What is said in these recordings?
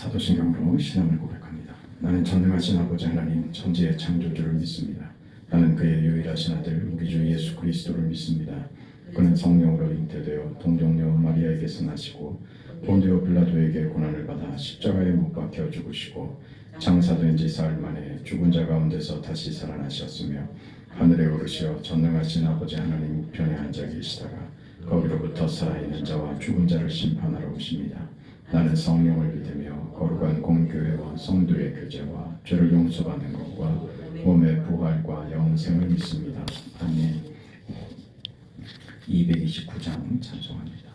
사도신경으로 신앙을 고백합니다. 나는 전능하신 아버지 하나님 천지의 창조주를 믿습니다. 나는 그의 유일하신 아들 우리 주 예수 그리스도를 믿습니다. 그는 성령으로 잉태되어 동정녀 마리아에게서 나시고 본디오 빌라도에게 고난을 받아 십자가에 못 박혀 죽으시고 장사된 지 사흘 만에 죽은 자 가운데서 다시 살아나셨으며 하늘에 오르시어 전능하신 아버지 하나님 우편에 앉아 계시다가 거기로부터 살아있는 자와 죽은 자를 심판하러 오십니다. 나는 성령을 믿으며 거룩한 공교회와 성도의 교제와 죄를 용서받는 것과 몸의 부활과 영생을 믿습니다. 아멘. 229장 찬송합니다.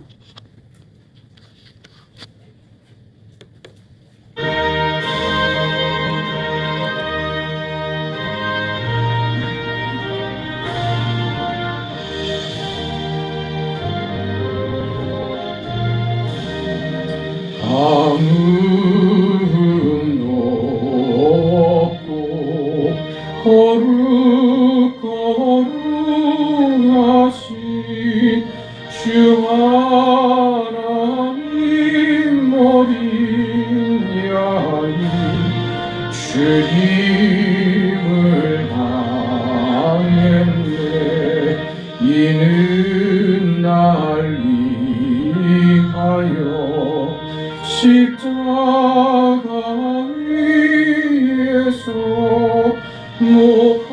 마음 높고 거룩하신 주 하나님 어린 양이 주님을 당했네. 이는 날 위하여 십자가 위에서 못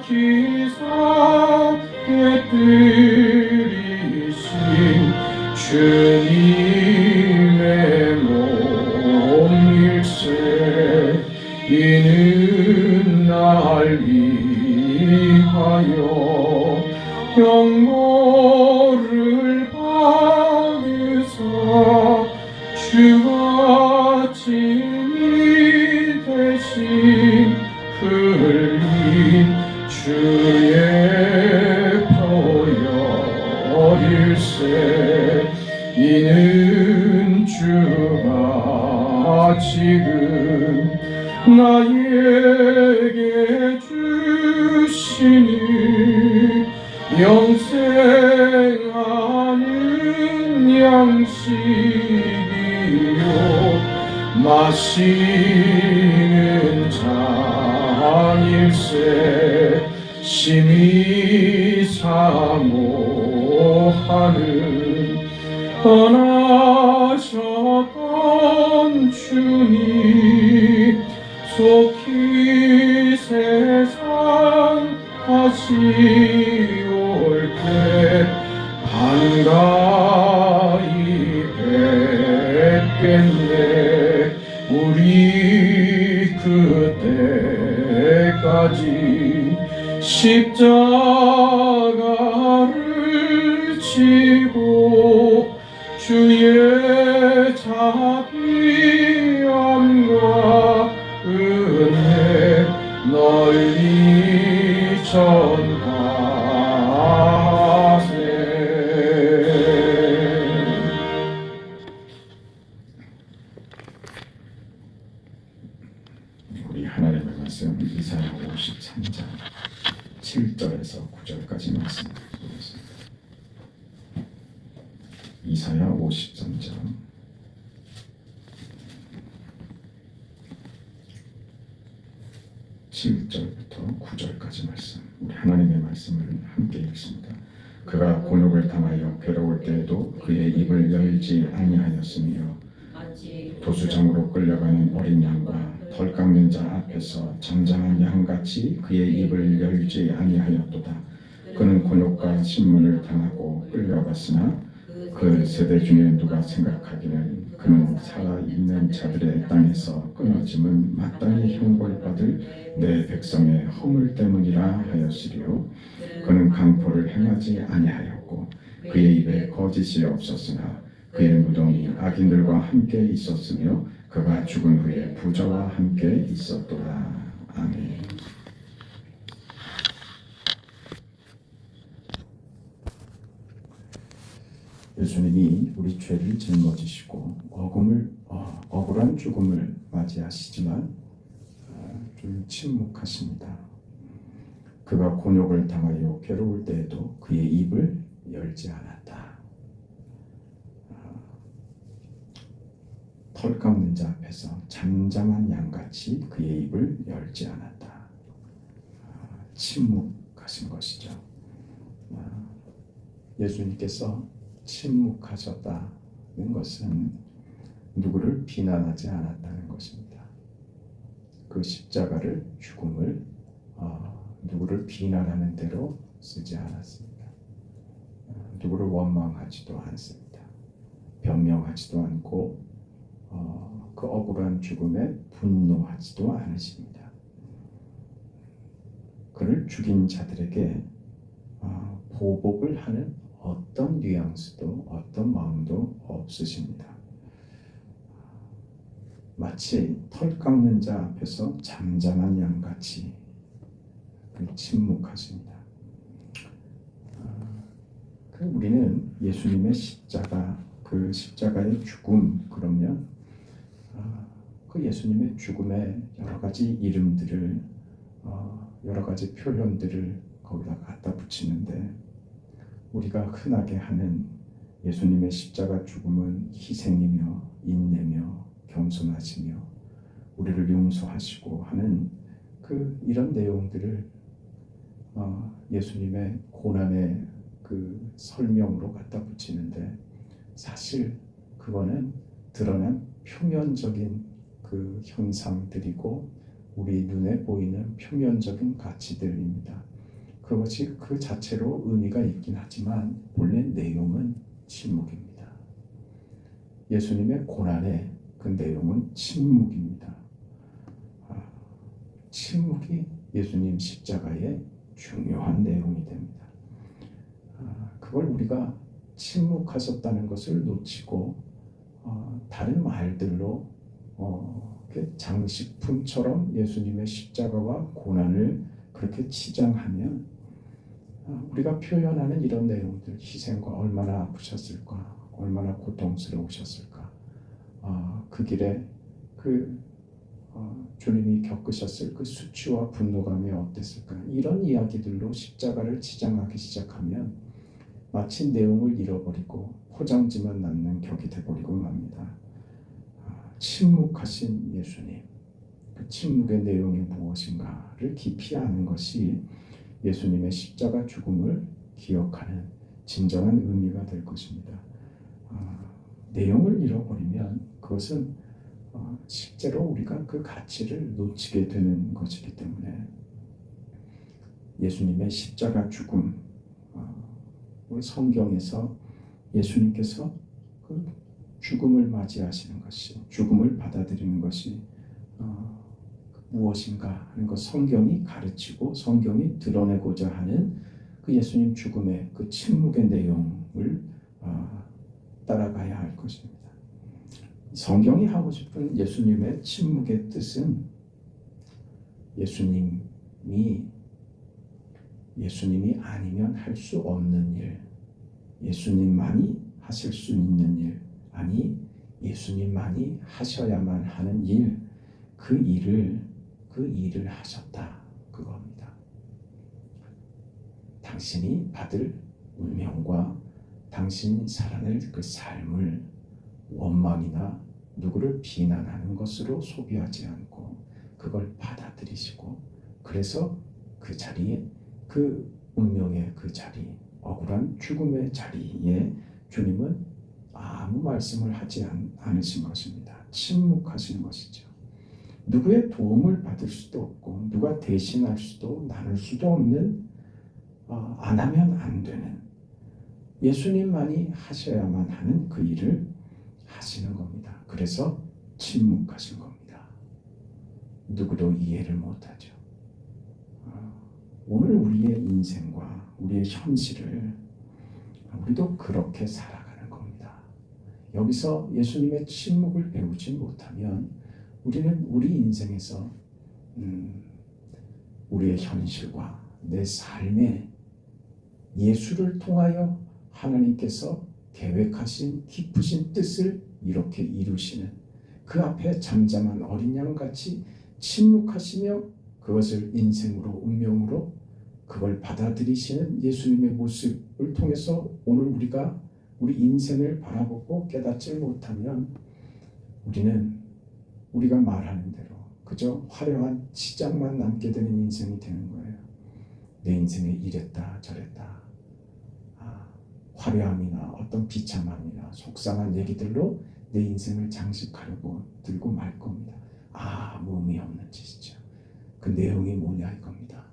박히사 깨뜨리신 주님의 몸일세. 이는 날 위하여 영광을 받으사 주가 진이 대신 흘린 주의 보혈일세. 이는 주가 지금 나에게 주시니 영생하는 양식이요 마시는 잔일세. 심히 사모하는 떠나셨던 주님 속히 세상 다시 올 때 반가이 뵙겠네. 우리 그때까지 십자가를 지고 주의 자비함과 은혜 널리 전하세. 우리 하나님의 말씀 이사야 53장 7절에서 9절까지 말씀 보겠습니다. 이사야 53장 7절부터 9절까지 말씀, 우리 하나님의 말씀을 함께 읽습니다. 그가 곤욕을 당하여 괴로울 때에도 그의 입을 열지 아니하였으며 도수장으로 끌려가는 어린 양과 덜 깎는 자 앞에서 잠잠한 양같이 그의 입을 열지 아니하였도다. 그는 곤욕과 신문을 당하고 끌려갔으나 그 세대 중에 누가 생각하기는 그는 살아있는 자들의 땅에서 끊어짐은 마땅히 형벌받을 내 백성의 허물 때문이라 하였으리요. 그는 강포를 행하지 아니하였고 그의 입에 거짓이 없었으나 그의 무덤이 악인들과 함께 있었으며 그가 죽은 후에 부자와 함께 있었도다. 아멘. 예수님이 우리 죄를 짊어지시고 억울한 죽음을 맞이하시지만 좀 침묵하십니다. 그가 곤욕을 당하여 괴로울 때에도 그의 입을 열지 않았다. 털 깎는 자 앞에서 잠잠한 양같이 그의 입을 열지 않았다. 침묵하신 것이죠. 예수님께서 침묵하셨다는 것은 누구를 비난하지 않았다는 것입니다. 그 십자가를 죽음을 누구를 비난하는 대로 쓰지 않았습니다. 누구를 원망하지도 않습니다. 변명하지도 않고 그 억울한 죽음에 분노하지도 않으십니다. 그를 죽인 자들에게 보복을 하는 어떤 뉘앙스도 어떤 마음도 없으십니다. 마치 털 깎는 자 앞에서 잠잠한 양같이 침묵하십니다. 우리는 예수님의 십자가, 그 십자가의 죽음, 그러면 그 예수님의 죽음의 여러 가지 이름들을 여러 가지 표현들을 거기다 갖다 붙이는데, 우리가 흔하게 하는 예수님의 십자가 죽음은 희생이며 인내며 겸손하시며 우리를 용서하시고 하는 이런 내용들을 예수님의 고난의 그 설명으로 갖다 붙이는데, 사실 그거는 드러난 표면적인 그 현상들이고 우리 눈에 보이는 표면적인 가치들입니다. 그것이 그 자체로 의미가 있긴 하지만 본래 내용은 침묵입니다. 예수님의 고난의 그 내용은 침묵입니다. 침묵이 예수님 십자가의 중요한 내용이 됩니다. 그걸 우리가 침묵하셨다는 것을 놓치고 다른 말들로 장식품처럼 예수님의 십자가와 고난을 그렇게 치장하면 우리가 표현하는 이런 내용들, 희생과 얼마나 아프셨을까, 얼마나 고통스러우셨을까, 그 길에 주님이 겪으셨을 그 수치와 분노감이 어땠을까, 이런 이야기들로 십자가를 치장하기 시작하면 마치 내용을 잃어버리고 포장지만 남는 격이 되버리고 맙니다. 침묵하신 예수님, 그 침묵의 내용이 무엇인가를 깊이 아는 것이 예수님의 십자가 죽음을 기억하는 진정한 의미가 될 것입니다. 내용을 잃어버리면 그것은 실제로 우리가 그 가치를 놓치게 되는 것이기 때문에 예수님의 십자가 죽음, 우리 성경에서 예수님께서 그 죽음을 맞이하시는 것이, 죽음을 받아들이는 것이 무엇인가 하는 것, 성경이 가르치고 성경이 드러내고자 하는 그 예수님 죽음의 그 침묵의 내용을 따라가야 할 것입니다. 성경이 하고 싶은 예수님의 침묵의 뜻은 예수님이 아니면 할 수 없는 일, 예수님만이 하실 수 있는 일, 아니 예수님만이 하셔야만 하는 일, 그 일을 하셨다, 그겁니다. 당신이 받을 운명과 당신이 살아낼 그 삶을 원망이나 누구를 비난하는 것으로 소비하지 않고 그걸 받아들이시고, 그래서 그 자리에, 그 운명의 그 자리, 억울한 죽음의 자리에 주님은 아무 말씀을 하지 않으신 것입니다. 침묵하신 것이죠. 누구의 도움을 받을 수도 없고 누가 대신할 수도 나눌 수도 없는, 안 하면 안 되는, 예수님만이 하셔야만 하는 그 일을 하시는 겁니다. 그래서 침묵하신 겁니다. 누구도 이해를 못하죠. 오늘 우리의 인생과 우리의 현실을 우리도 그렇게 살아가는 겁니다. 여기서 예수님의 침묵을 배우지 못하면 우리는 우리 인생에서 우리의 현실과 내 삶에 예수를 통하여 하나님께서 계획하신 깊으신 뜻을 이렇게 이루시는, 그 앞에 잠잠한 어린 양같이 침묵하시며 그것을 인생으로, 운명으로 그걸 받아들이시는 예수님의 모습을 통해서 오늘 우리가 우리 인생을 바라보고 깨닫지 못하면 우리는 우리가 말하는 대로 그저 화려한 치장만 남게 되는 인생이 되는 거예요. 내 인생에 이랬다 저랬다, 화려함이나 어떤 비참함이나 속상한 얘기들로 내 인생을 장식하려고 들고 말 겁니다. 아무 의미 없는 짓이죠. 그 내용이 뭐냐 이겁니다.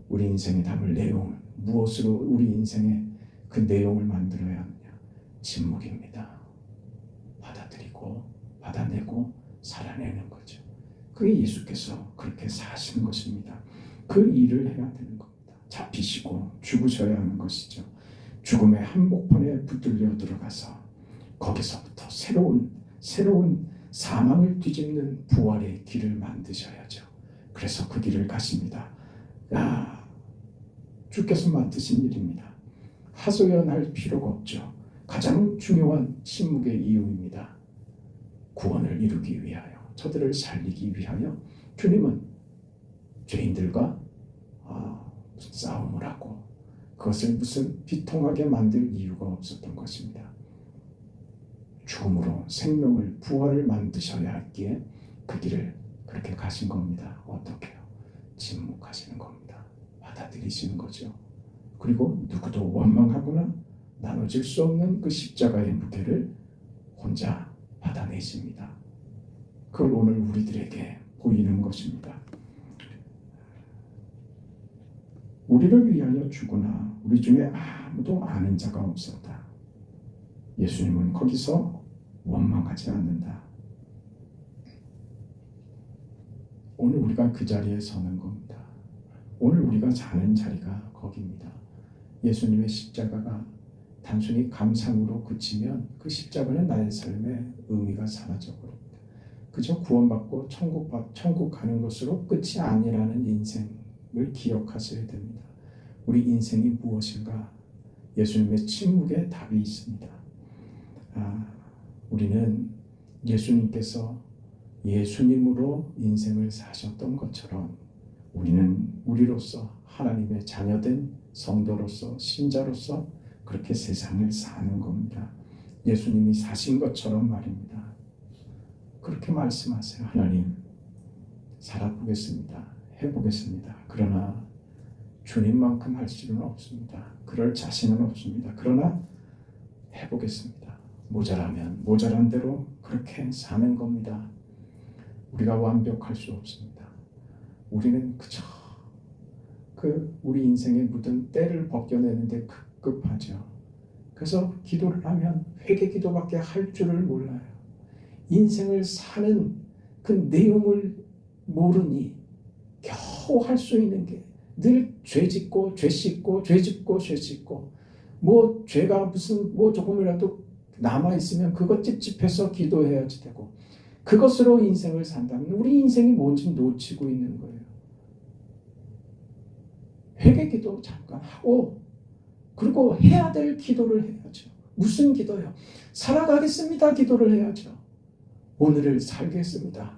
우리 인생에 담을 내용은 무엇으로 우리 인생에 그 내용을 만들어야 하느냐? 침묵입니다. 받아들이고 받아내고 살아내는 거죠. 그게 예수께서 그렇게 사시는 것입니다. 그 일을 해야 되는 겁니다. 잡히시고 죽으셔야 하는 것이죠. 죽음의 한복판에 붙들려 들어가서 거기서부터 새로운 사망을 뒤집는 부활의 길을 만드셔야죠. 그래서 그 길을 가십니다. 주께서 맡으신 일입니다. 하소연할 필요가 없죠. 가장 중요한 침묵의 이유입니다. 구원을 이루기 위하여, 저들을 살리기 위하여 주님은 죄인들과 무슨 싸움을 하고 그것을 무슨 비통하게 만들 이유가 없었던 것입니다. 죽음으로 생명을, 부활을 만드셔야 했기에 그 길을 그렇게 가신 겁니다. 어떻게요? 침묵하시는 겁니다. 받아들이시는 거죠. 그리고 누구도 원망하거나 나눠질 수 없는 그 십자가의 무게를 혼자 받아내십니다. 그걸 오늘 우리들에게 보이는 것입니다. 우리를 위하여 죽으나 우리 중에 아무도 아는 자가 없었다. 예수님은 거기서 원망하지 않는다. 오늘 우리가 그 자리에 서는 겁니다. 오늘 우리가 사는 자리가 거기입니다. 예수님의 십자가가 단순히 감상으로 그치면 그 십자가는 나의 삶의 의미가 사라져버립니다. 그저 구원받고 천국 가는 것으로 끝이 아니라는 인생을 기억하셔야 됩니다. 우리 인생이 무엇인가? 예수님의 침묵에 답이 있습니다. 우리는 예수님께서 예수님으로 인생을 사셨던 것처럼 우리는 우리로서 하나님의 자녀된 성도로서 신자로서 그렇게 세상을 사는 겁니다. 예수님이 사신 것처럼 말입니다. 그렇게 말씀하세요. 하나님, 살아보겠습니다. 해보겠습니다. 그러나 주님만큼 할 수는 없습니다. 그럴 자신은 없습니다. 그러나 해보겠습니다. 모자라면 모자란 대로 그렇게 사는 겁니다. 우리가 완벽할 수 없습니다. 우리는 그저 우리 인생에 묻은 때를 벗겨내는데 급급하죠. 그래서 기도를 하면 회개 기도밖에 할 줄을 몰라요. 인생을 사는 그 내용을 모르니 겨우 할 수 있는 게 늘 죄 짓고 죄 씻고 죄 짓고 죄 짓고, 뭐 죄가 무슨 뭐 조금이라도 남아 있으면 그것 찝찝해서 기도해야지 되고, 그것으로 인생을 산다면 우리 인생이 뭔지 놓치고 있는 거예요. 회개 기도 잠깐 하고 그리고 해야 될 기도를 해야죠. 무슨 기도요? 살아가겠습니다 기도를 해야죠. 오늘을 살겠습니다.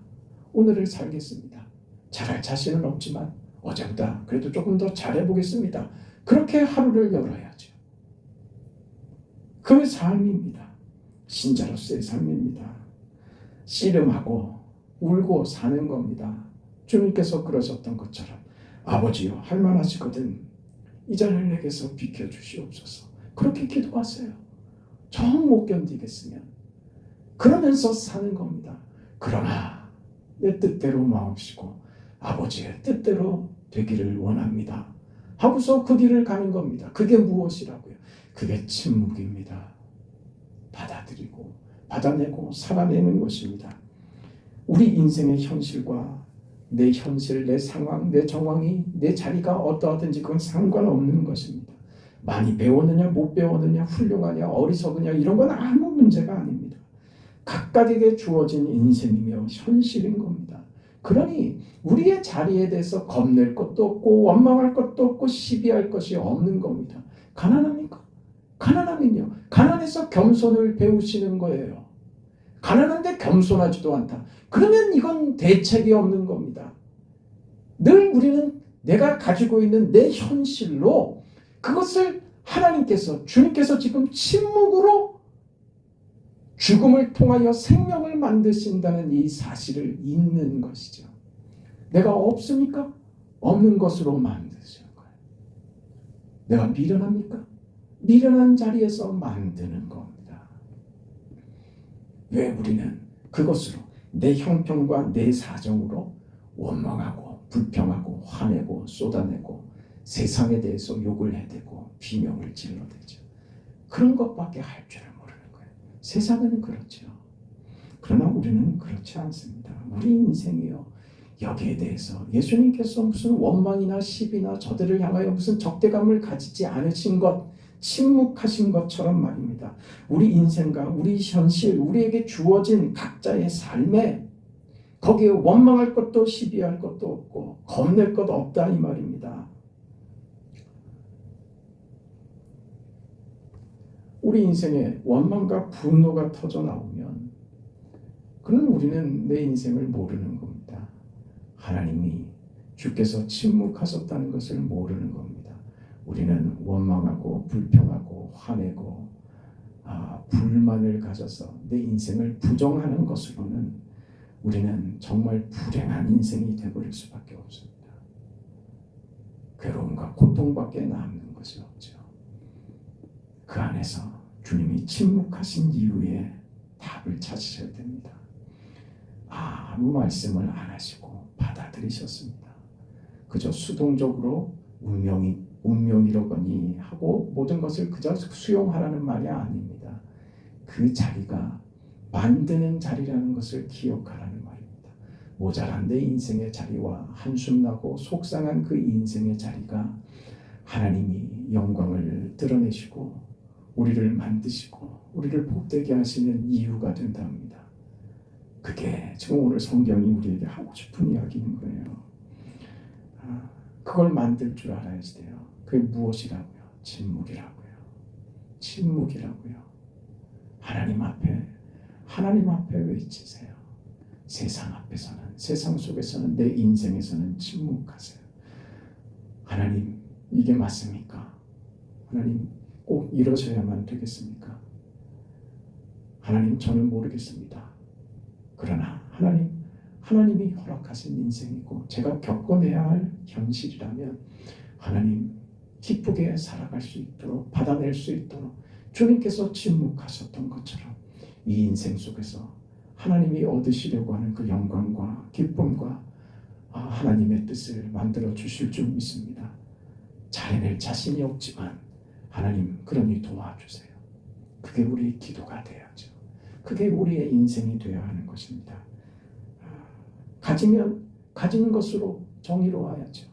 오늘을 살겠습니다. 잘할 자신은 없지만 어제보다 그래도 조금 더 잘해보겠습니다. 그렇게 하루를 열어야죠. 그 삶입니다. 신자로서의 삶입니다. 씨름하고 울고 사는 겁니다. 주님께서 그러셨던 것처럼 아버지요 할만하시거든 이 잔을 내게서 비켜주시옵소서. 그렇게 기도하세요. 정 못 견디겠으면. 그러면서 사는 겁니다. 그러나 내 뜻대로 마옵시고 아버지의 뜻대로 되기를 원합니다 하고서 그 길을 가는 겁니다. 그게 무엇이라고요? 그게 침묵입니다. 받아들이고 받아내고 살아내는 것입니다. 우리 인생의 현실과 내 현실, 내 상황, 내 정황이, 내 자리가 어떠하든지 그건 상관없는 것입니다. 많이 배웠느냐 못 배웠느냐 훌륭하냐 어리석으냐 이런 건 아무 문제가 아닙니다. 각각에게 주어진 인생이며 현실인 겁니다. 그러니 우리의 자리에 대해서 겁낼 것도 없고 원망할 것도 없고 시비할 것이 없는 겁니다. 가난합니까? 가난하면요. 가난해서 겸손을 배우시는 거예요. 가난한데 겸손하지도 않다. 그러면 이건 대책이 없는 겁니다. 늘 우리는 내가 가지고 있는 내 현실로 그것을 하나님께서 주님께서 지금 침묵으로 죽음을 통하여 생명을 만드신다는 이 사실을 잊는 것이죠. 내가 없습니까? 없는 것으로 만드시는 거예요. 내가 미련합니까? 미련한 자리에서 만드는 겁니다. 왜 우리는 그것으로 내 형편과 내 사정으로 원망하고 불평하고 화내고 쏟아내고 세상에 대해서 욕을 해대고 비명을 질러대죠. 그런 것밖에 할 줄을 모르는 거예요. 세상은 그렇죠. 그러나 우리는 그렇지 않습니다. 우리 인생이요, 여기에 대해서 예수님께서 무슨 원망이나 시비나 저들을 향하여 무슨 적대감을 가지지 않으신 것, 침묵하신 것처럼 말입니다. 우리 인생과 우리 현실, 우리에게 주어진 각자의 삶에 거기에 원망할 것도 시비할 것도 없고 겁낼 것 없다 이 말입니다. 우리 인생에 원망과 분노가 터져 나오면 그는 우리는 내 인생을 모르는 겁니다. 하나님이 주께서 침묵하셨다는 것을 모르는 겁니다. 우리는 원망하고 불평하고 화내고 불만을 가져서 내 인생을 부정하는 것으로는 우리는 정말 불행한 인생이 되어버릴 수밖에 없습니다. 괴로움과 고통밖에 남는 것이 없죠. 그 안에서 주님이 침묵하신 이유에 답을 찾으셔야 됩니다. 아무 말씀을 안 하시고 받아들이셨습니다. 그저 수동적으로 운명이로거니 하고 모든 것을 그저 수용하라는 말이 아닙니다. 그 자리가 만드는 자리라는 것을 기억하라는 말입니다. 모자란 내 인생의 자리와 한숨 나고 속상한 그 인생의 자리가 하나님이 영광을 드러내시고 우리를 만드시고 우리를 복되게 하시는 이유가 된답니다. 그게 지금 오늘 성경이 우리에게 하고 싶은 이야기인 거예요. 그걸 만들 줄 알아야 돼요. 그게 무엇이라고요? 침묵이라고요. 침묵이라고요. 하나님 앞에 외치세요. 세상 앞에서는, 세상 속에서는, 내 인생에서는 침묵하세요. 하나님, 이게 맞습니까? 하나님, 꼭 이러셔야만 되겠습니까? 하나님, 저는 모르겠습니다. 그러나 하나님이 허락하신 인생이고 제가 겪어내야 할 현실이라면 하나님 기쁘게 살아갈 수 있도록 받아낼 수 있도록 주님께서 침묵하셨던 것처럼 이 인생 속에서 하나님이 얻으시려고 하는 그 영광과 기쁨과 하나님의 뜻을 만들어 주실 줄 믿습니다. 잘해낼 자신이 없지만 하나님 그러니 도와주세요. 그게 우리의 기도가 돼야죠. 그게 우리의 인생이 되어야 하는 것입니다. 가지면 가진 것으로 정의로워야죠.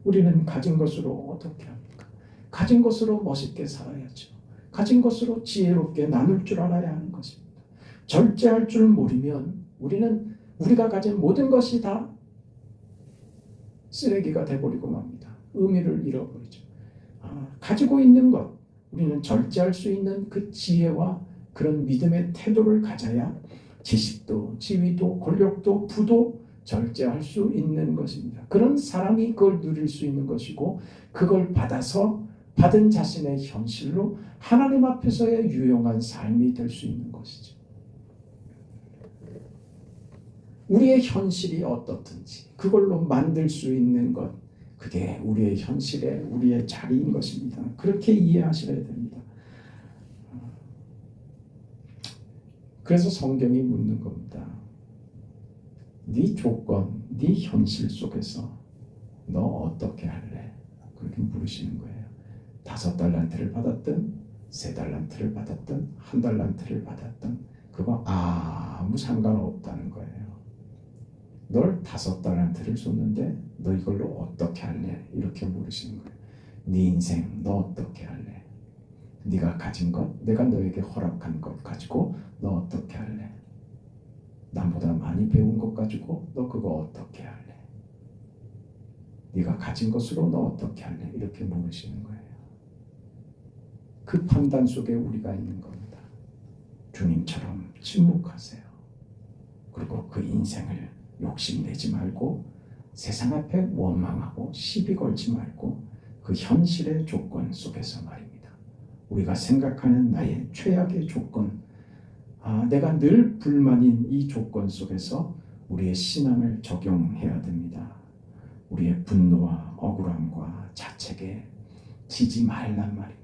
우리는 가진 것으로 어떻게 합니까? 가진 것으로 멋있게 살아야죠. 가진 것으로 지혜롭게 나눌 줄 알아야 하는 것입니다. 절제할 줄 모르면 우리는 우리가 가진 모든 것이 다 쓰레기가 돼버리고 맙니다. 의미를 잃어버리죠. 가지고 있는 것, 우리는 절제할 수 있는 그 지혜와 그런 믿음의 태도를 가져야 지식도, 지위도, 권력도, 부도 절제할 수 있는 것입니다. 그런 사람이 그걸 누릴 수 있는 것이고 그걸 받아서 받은 자신의 현실로 하나님 앞에서의 유용한 삶이 될 수 있는 것이죠. 우리의 현실이 어떻든지 그걸로 만들 수 있는 것, 그게 우리의 현실에 우리의 자리인 것입니다. 그렇게 이해하셔야 됩니다. 그래서 성경이 묻는 겁니다. 네 조건, 네 현실 속에서 너 어떻게 할래? 그렇게 물으시는 거예요. 5달란트를 받았든 3달란트를 받았든 1달란트를 받았든 그거 아무 상관없다는 거예요. 널 5달란트를 줬는데 너 이걸로 어떻게 할래? 이렇게 물으시는 거예요. 네 인생 너 어떻게 할래? 네가 가진 것, 내가 너에게 허락한 것 가지고 너 어떻게 할래? 남보다 많이 배운 것 가지고 너 그거 어떻게 할래? 네가 가진 것으로 너 어떻게 할래? 이렇게 물으시는 거예요. 그 판단 속에 우리가 있는 겁니다. 주님처럼 침묵하세요. 그리고 그 인생을 욕심내지 말고 세상 앞에 원망하고 시비 걸지 말고 그 현실의 조건 속에서 말입니다. 우리가 생각하는 나의 최악의 조건, 내가 늘 불만인 이 조건 속에서 우리의 신앙을 적용해야 됩니다. 우리의 분노와 억울함과 자책에 지지 말란 말입니다.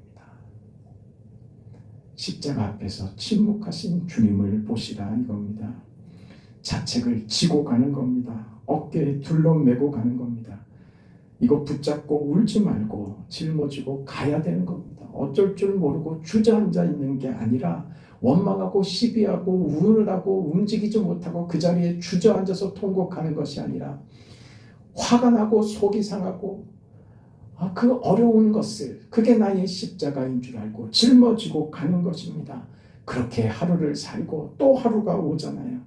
십자가 앞에서 침묵하신 주님을 보시라 이겁니다. 자책을 지고 가는 겁니다. 어깨에 둘러매고 가는 겁니다. 이거 붙잡고 울지 말고 짊어지고 가야 되는 겁니다. 어쩔 줄 모르고 주저앉아 있는 게 아니라 원망하고 시비하고 우울하고 움직이지 못하고 그 자리에 주저앉아서 통곡하는 것이 아니라 화가 나고 속이 상하고 그 어려운 것을 그게 나의 십자가인 줄 알고 짊어지고 가는 것입니다. 그렇게 하루를 살고 또 하루가 오잖아요.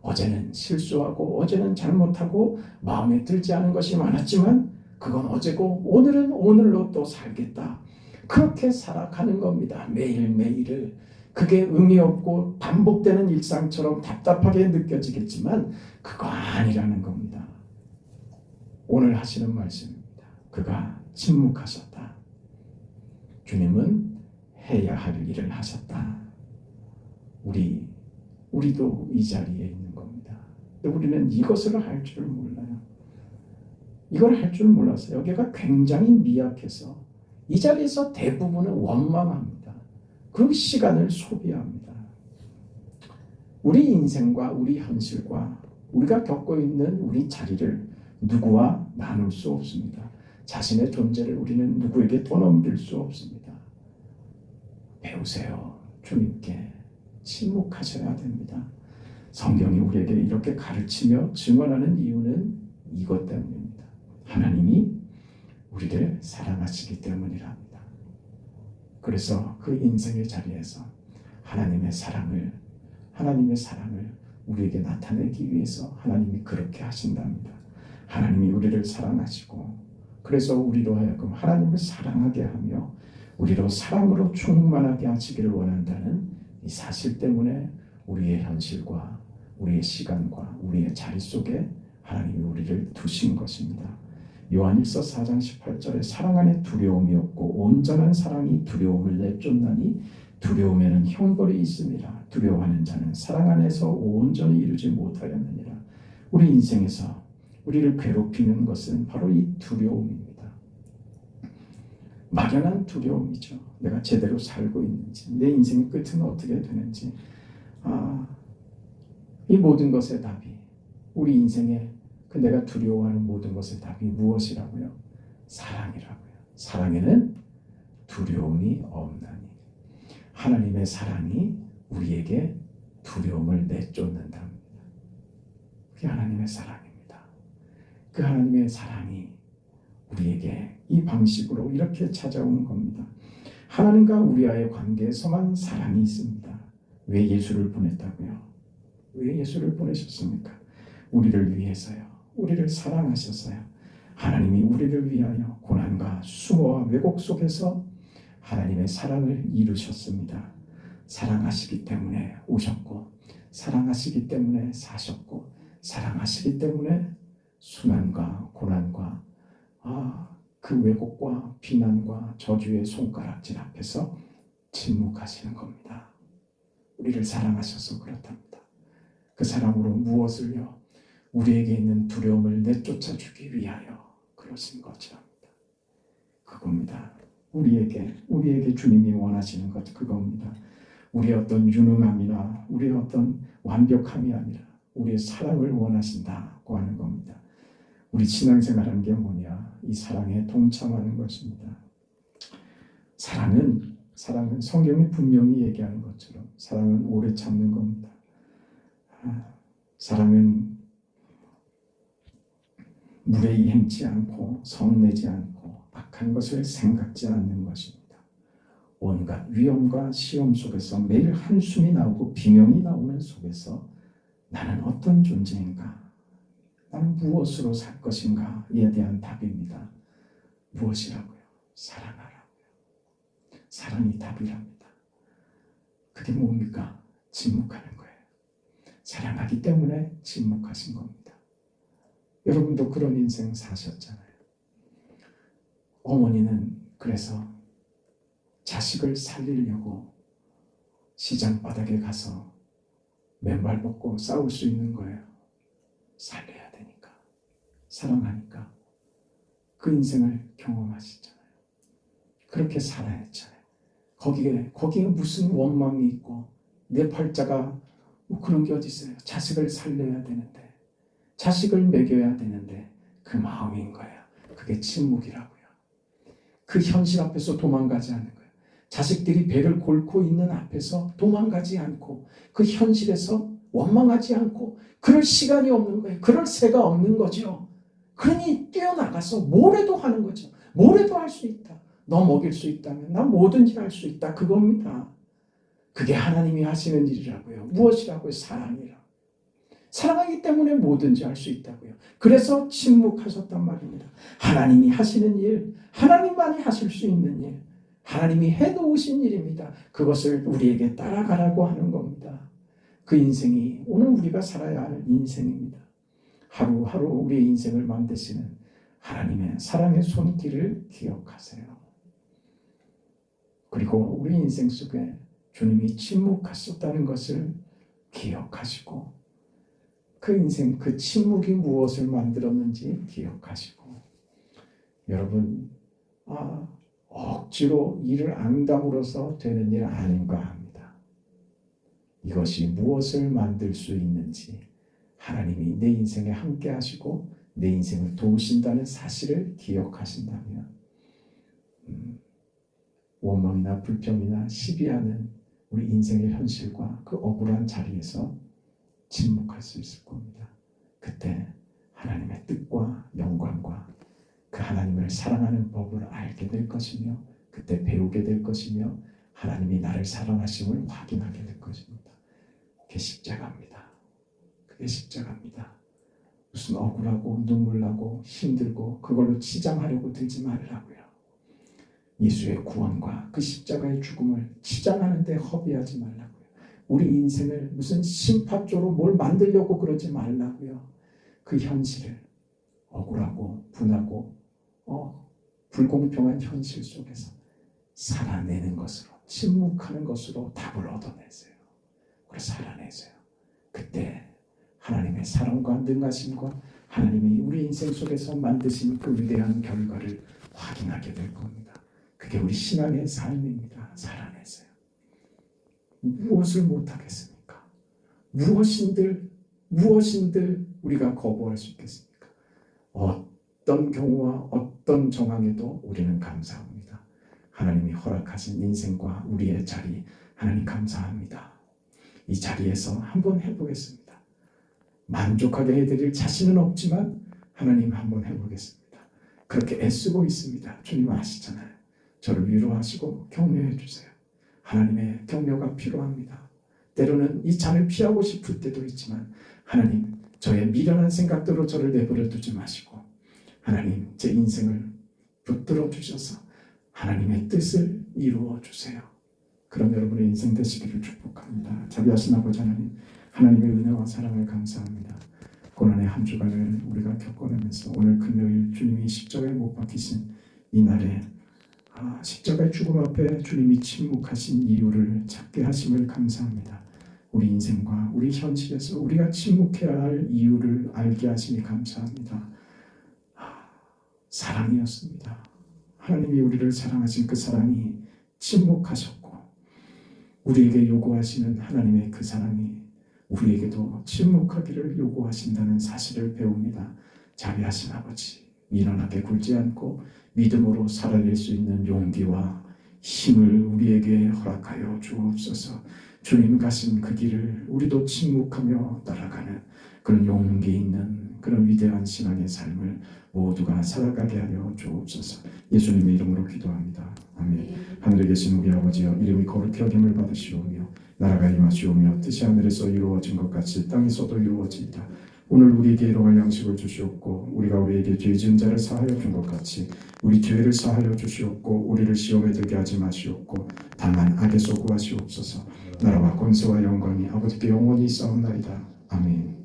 어제는 실수하고 어제는 잘못하고 마음에 들지 않은 것이 많았지만 그건 어제고 오늘은 오늘로 또 살겠다. 그렇게 살아가는 겁니다. 매일매일을. 그게 의미 없고 반복되는 일상처럼 답답하게 느껴지겠지만 그거 아니라는 겁니다. 오늘 하시는 말씀입니다. 그가 침묵하셨다. 주님은 해야 할 일을 하셨다. 우리도 이 자리에 있는 겁니다. 근데 우리는 이것을 할 줄 몰라요. 이걸 할 줄 몰라서 여기가 굉장히 미약해서 이 자리에서 대부분은 원망합니다. 그리고 시간을 소비합니다. 우리 인생과 우리 현실과 우리가 겪고 있는 우리 자리를 누구와 나눌 수 없습니다. 자신의 존재를 우리는 누구에게 떠넘길 수 없습니다. 배우세요. 주님께 침묵하셔야 됩니다. 성경이 우리에게 이렇게 가르치며 증언하는 이유는 이것 때문입니다. 하나님이 우리를 사랑하시기 때문이랍니다. 그래서 그 인생의 자리에서 하나님의 사랑을 우리에게 나타내기 위해서 하나님이 그렇게 하신답니다. 하나님이 우리를 사랑하시고 그래서 우리로 하여금 하나님을 사랑하게 하며 우리로 사랑으로 충만하게 하시기를 원한다는 이 사실 때문에 우리의 현실과 우리의 시간과 우리의 자리 속에 하나님이 우리를 두신 것입니다. 요한일서 4장 18절에 사랑 안에 두려움이 없고 온전한 사랑이 두려움을 내쫓나니 두려움에는 형벌이 있음이라. 두려워하는 자는 사랑 안에서 온전히 이루지 못하였느니라. 우리 인생에서 우리를 괴롭히는 것은 바로 이 두려움입니다. 막연한 두려움이죠. 내가 제대로 살고 있는지, 내 인생의 끝은 어떻게 되는지. 이 모든 것의 답이, 우리 인생의 그 내가 두려워하는 모든 것의 답이 무엇이라고요? 사랑이라고요. 사랑에는 두려움이 없나니. 하나님의 사랑이 우리에게 두려움을 내쫓는답니다. 그게 하나님의 사랑입니다. 그 하나님의 사랑이 우리에게 이 방식으로 이렇게 찾아온 겁니다. 하나님과 우리와의 관계에서만 사랑이 있습니다. 왜 예수를 보냈다고요? 왜 예수를 보내셨습니까? 우리를 위해서요. 우리를 사랑하셔서요. 하나님이 우리를 위하여 고난과 수모와 왜곡 속에서 하나님의 사랑을 이루셨습니다. 사랑하시기 때문에 오셨고 사랑하시기 때문에 사셨고 사랑하시기 때문에 수난과 고난과 그 왜곡과 비난과 저주의 손가락질 앞에서 침묵하시는 겁니다. 우리를 사랑하셔서 그렇답니다. 그 사랑으로 무엇을요? 우리에게 있는 두려움을 내쫓아 주기 위하여 그러신 것이랍니다. 그겁니다. 우리에게 주님이 원하시는 것 그겁니다. 우리의 어떤 유능함이나 우리의 어떤 완벽함이 아니라 우리의 사랑을 원하신다고 하는 겁니다. 우리 신앙생활하는 게 뭐냐? 이 사랑에 동참하는 것입니다. 사랑은 성경이 분명히 얘기하는 것처럼 사랑은 오래 참는 겁니다. 사랑은 무례히 행치 않고 성내지 않고 악한 것을 생각지 않는 것입니다. 온갖 위험과 시험 속에서 매일 한숨이 나오고 비명이 나오는 속에서 나는 어떤 존재인가? 나는 무엇으로 살 것인가에 대한 답입니다. 무엇이라고요? 사랑하라고요. 사랑이 답이랍니다. 그게 뭡니까? 침묵하는 거예요. 사랑하기 때문에 침묵하신 겁니다. 여러분도 그런 인생 사셨잖아요. 어머니는 그래서 자식을 살리려고 시장 바닥에 가서 맨발 벗고 싸울 수 있는 거예요. 살려야 되니까, 사랑하니까. 그 인생을 경험하시잖아요. 그렇게 살아야 했잖아요. 거기에 무슨 원망이 있고 내 팔자가 뭐 그런 게 어디 있어요. 자식을 살려야 되는데, 자식을 먹여야 되는데 그 마음인 거예요. 그게 침묵이라고요. 그 현실 앞에서 도망가지 않는 거예요. 자식들이 배를 골고 있는 앞에서 도망가지 않고 그 현실에서 원망하지 않고 그럴 시간이 없는 거예요. 그럴 새가 없는 거죠. 그러니 뛰어나가서 뭐래도 하는 거죠. 뭐래도 할 수 있다. 너 먹일 수 있다면 난 뭐든지 할 수 있다. 그겁니다. 그게 하나님이 하시는 일이라고요. 무엇이라고요? 사랑이라. 사랑하기 때문에 뭐든지 할 수 있다고요. 그래서 침묵하셨단 말입니다. 하나님이 하시는 일, 하나님만이 하실 수 있는 일, 하나님이 해놓으신 일입니다. 그것을 우리에게 따라가라고 하는 겁니다. 그 인생이 오늘 우리가 살아야 할 인생입니다. 하루하루 우리의 인생을 만드시는 하나님의 사랑의 손길을 기억하세요. 그리고 우리 인생 속에 주님이 침묵하셨다는 것을 기억하시고 그 인생, 그 침묵이 무엇을 만들었는지 기억하시고 여러분, 억지로 이를 앙담으로써 되는 일 아닌가 합니다. 이것이 무엇을 만들 수 있는지 하나님이 내 인생에 함께 하시고 내 인생을 도우신다는 사실을 기억하신다면 원망이나 불평이나 시비하는 우리 인생의 현실과 그 억울한 자리에서 침묵할 수 있을 겁니다. 그때 하나님의 뜻과 영광과 그 하나님을 사랑하는 법을 알게 될 것이며 그때 배우게 될 것이며 하나님이 나를 사랑하심을 확인하게 될 것입니다. 그게 십자가입니다. 그게 십자가입니다. 무슨 억울하고 눈물 나고 힘들고 그걸로 치장하려고 들지 말라고요. 예수의 구원과 그 십자가의 죽음을 치장하는 데 허비하지 말라고요. 우리 인생을 무슨 심파조로 뭘 만들려고 그러지 말라고요. 그 현실을 억울하고 분하고 불공평한 현실 속에서 살아내는 것으로 침묵하는 것으로 답을 얻어내세요. 그래서 살아내세요. 그때 하나님의 사랑과 능하심과 하나님이 우리 인생 속에서 만드신 그 위대한 결과를 확인하게 될 겁니다. 그게 우리 신앙의 삶입니다. 살아내세요. 무엇을 못하겠습니까? 무엇인들 우리가 거부할 수 있겠습니까? 어떤 경우와 어떤 정황에도 우리는 감사합니다. 하나님이 허락하신 인생과 우리의 자리 하나님 감사합니다. 이 자리에서 한번 해보겠습니다. 만족하게 해드릴 자신은 없지만 하나님 한번 해보겠습니다. 그렇게 애쓰고 있습니다. 주님 아시잖아요. 저를 위로하시고 격려해 주세요. 하나님의 격려가 필요합니다. 때로는 이 잔을 피하고 싶을 때도 있지만 하나님 저의 미련한 생각대로 저를 내버려 두지 마시고 하나님 제 인생을 붙들어 주셔서 하나님의 뜻을 이루어 주세요. 그럼 여러분의 인생 되시기를 축복합니다. 자비하신 아버지 하나님, 하나님의 은혜와 사랑을 감사합니다. 고난의 한 주간을 우리가 겪어내면서 오늘 금요일 주님이 십자가에 못 박히신 이 날에 십자가의 죽음 앞에 주님이 침묵하신 이유를 찾게 하심을 감사합니다. 우리 인생과 우리 현실에서 우리가 침묵해야 할 이유를 알게 하시니 감사합니다. 사랑이었습니다. 하나님이 우리를 사랑하신 그 사랑이 침묵하셨고 우리에게 요구하시는 하나님의 그 사랑이 우리에게도 침묵하기를 요구하신다는 사실을 배웁니다. 자비하신 아버지, 미련하게 굴지 않고 믿음으로 살아낼 수 있는 용기와 힘을 우리에게 허락하여 주옵소서. 주님 가신 그 길을 우리도 침묵하며 따라가는 그런 용기 있는 그런 위대한 신앙의 삶을 모두가 살아가게 하여 주옵소서. 예수님의 이름으로 기도합니다. 아멘. 하늘에 계신 우리 아버지여, 이름이 거룩히 여김을 받으시오며 나라가 임하시오며 뜻이 하늘에서 이루어진 것 같이 땅에서도 이루어지이다. 오늘 우리에게 일용할 양식을 주시옵고 우리가 우리에게 죄 지은 자를 사하여 준 것 같이 우리 죄를 사하여 주시옵고 우리를 시험에 들게 하지 마시옵고 다만 악에서 구하시옵소서. 나라와 권세와 영광이 아버지께 영원히 있사옵나이다. 아멘.